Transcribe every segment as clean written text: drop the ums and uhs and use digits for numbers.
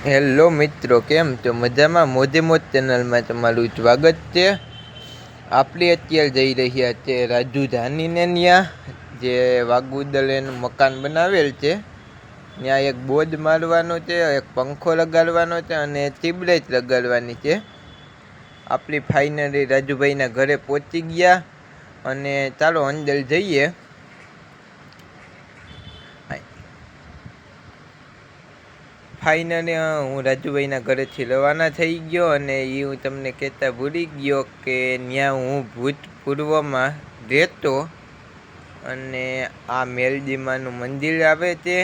Hello મિત્રો, કેમ છો? મજામાં? મોજે મોજ ચેનલમાં તમારું સ્વાગત છે. આપણે અત્યારે જઈ રહ્યા છે રાજુ જાનીને ત્યાં, જે વાગુદલેનું મકાન બનાવેલ છે. ત્યાં એક બોર્ડ મારવાનો છે, એક પંખો લગાડવાનો છે અને ટ્યુબલાઇટ લગાડવાની છે. આપણી ફાઇનલી રાજુભાઈના ઘરે પહોંચી ગયા અને ચાલો અંદર જઈએ. ફાઇનલી હું રાજુભાઈના ઘરેથી રવાના થઈ ગયો અને એ હું તમને કહેતા ભૂલી ગયો કે ત્યાં હું ભૂતપૂર્વમાં રહેતો. અને આ મેલડીમાનું મંદિર આવે છે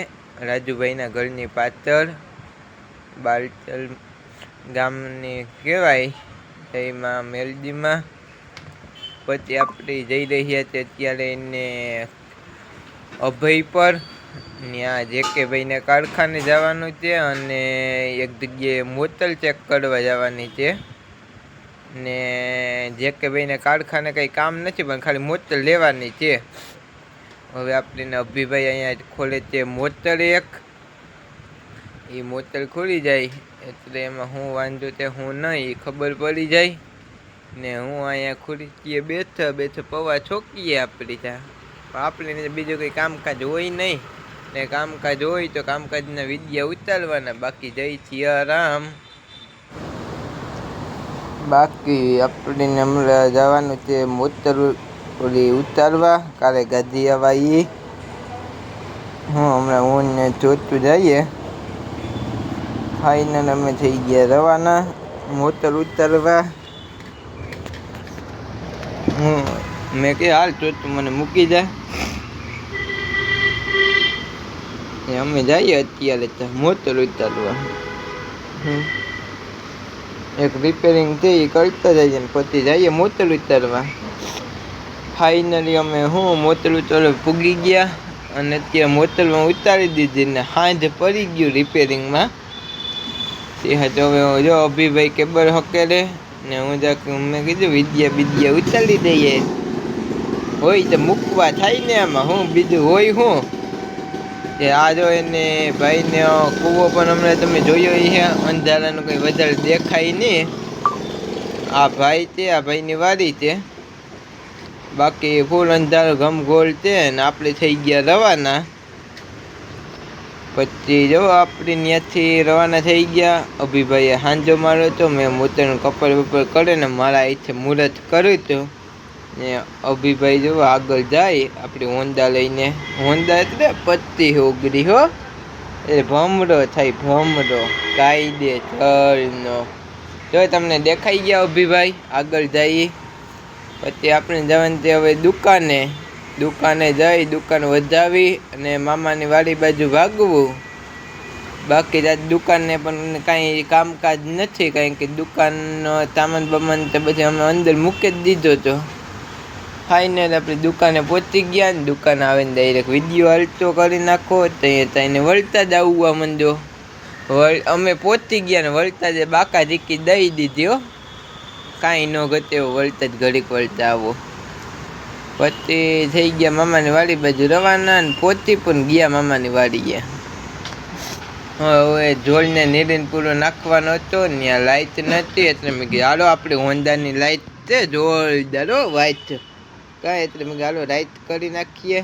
રાજુભાઈના ઘરની પાછળ, બાલચલ ગામની કહેવાય. એમાં મેલડીમાં પછી આપણે જઈ રહ્યા છીએ અત્યારે એને અભય પર. ત્યાં જેકે ભાઈને કારખાને જવાનું છે અને એક જગ્યાએ મોતલ ચેક કરવા જવાની છે. ને જેકે ભાઈને કારખાને કંઈ કામ નથી, પણ ખાલી મોતલ લેવાની છે. હવે આપણે અભિભાઈ અહીંયા ખોલે છે મોતર એક. એ મોતર ખોલી જાય એટલે એમાં હું વાંધો તે હું નહીં ખબર પડી જાય. ને હું અહીંયા ખુરશીએ બેઠો પૌવા છોકીએ આપણી ત્યાં. આપણે બીજું કંઈ કામકાજ હોય નહીં, ને કામકાજ હોય તો કામકાજના વિડિયા ઉતારવાના, બાકી જઈ સિયારામ. બાકી આપણે હમણાં જવાનું છે મોતર ઓલી ઉતારવા, કાલે ગાડી આવવા. હું ને જોતું જઈએ. ફાઇનલ અમે થઈ ગયા રવાના મોતર ઉતારવા. મેં કે હાલ તો મને મૂકી જાય. અમે જઈએ અત્યારે તો મોતર ઉતારવા. એક રિપેરિંગ થઈ કરતા જઈએ ને પછી જઈએ મોતર ઉતારવા. ફાઇનલી અમે મોતર ઉતારવા પૂગી ગયા અને અત્યારે મોતરમાં ઉતારી દીધી ને હાંજ પડી ગયું રિપેરિંગમાં. હવે જો અભિભાઈ કેબર હકેલે ને મેં કીધું વિદ્યા ઉતારી દઈએ. હોય તો મૂકવા થાય ને, આમાં હું બીજું હોય હું. આ જો એને ભાઈને કૂવો પણ હમણાં તમે જોયો છે, અંધારાનું કંઈ વધારે દેખાય નહીં. આ ભાઈ છે, આ ભાઈની વાડી છે. બાકી ફૂલ અંધારો ઘમઘોળ છે ને આપણે થઈ ગયા રવાના. પછી જો આપણે ત્યાંથી રવાના થઈ ગયા. અભિભાઈએ હાંજો માર્યો હતો, મેં મોતરનું કપડ બપડ કરે ને મારા અહીંથી મુહૂર્ત કર્યું હતું. ને અભિભાઈ જો આગળ જાય આપણી હોન્ડા લઈને. હોન્ડા એટલે પત્તી હોગરી હો, એટલે ભમરો થાય, ભમરો કાયદેસરનો. જો તમને દેખાઈ ગયા અભિભાઈ આગળ જઈએ. પછી આપણે જવાનું છે હવે દુકાને જઈ દુકાન વધાવી અને મામાની વાડી બાજુ ભાગવું. બાકી આજ દુકાનને પણ કાંઈ કામકાજ નથી, કારણ કે દુકાનનો સામાન બમાન તો પછી અમે અંદર મૂકી જ દીધો હતો. ફાઇનલ આપણે દુકાને પહોંચી ગયા ને દુકાન આવીને ડાયરેક્ટ વિડીયો હાલતો કરી નાખો. તેને વળતા જ આવવા માંડ્યો. અમે પહોંચી ગયા ને વળતા જ બાકા ઝીકી દઈ દીધી હો. કાંઈ ન ઘટે વળતા જ ઘડીક વળતા આવો. પછી થઈ ગયા મામાની વાડી બાજુ રવાના ને પહોંચી પણ ગયા મામાની વાડી ગયા. હવે જોડને નીરીને પૂરો નાખવાનો હતો, ત્યાં લાઇટ નથી એટલે મેં કીધું હાલો આપણે હોન્ડાની લાઇટ છે જોરદાર વાઇટ કાંઈ, એટલે મેં હાલો રાઈટ કરી નાખીએ.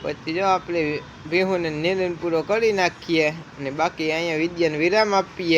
પછી જો આપણે ભેહુને નીરીને પૂરો કરી નાખીએ અને બાકી અહીંયા વિદ્યાને વિરામ આપીએ.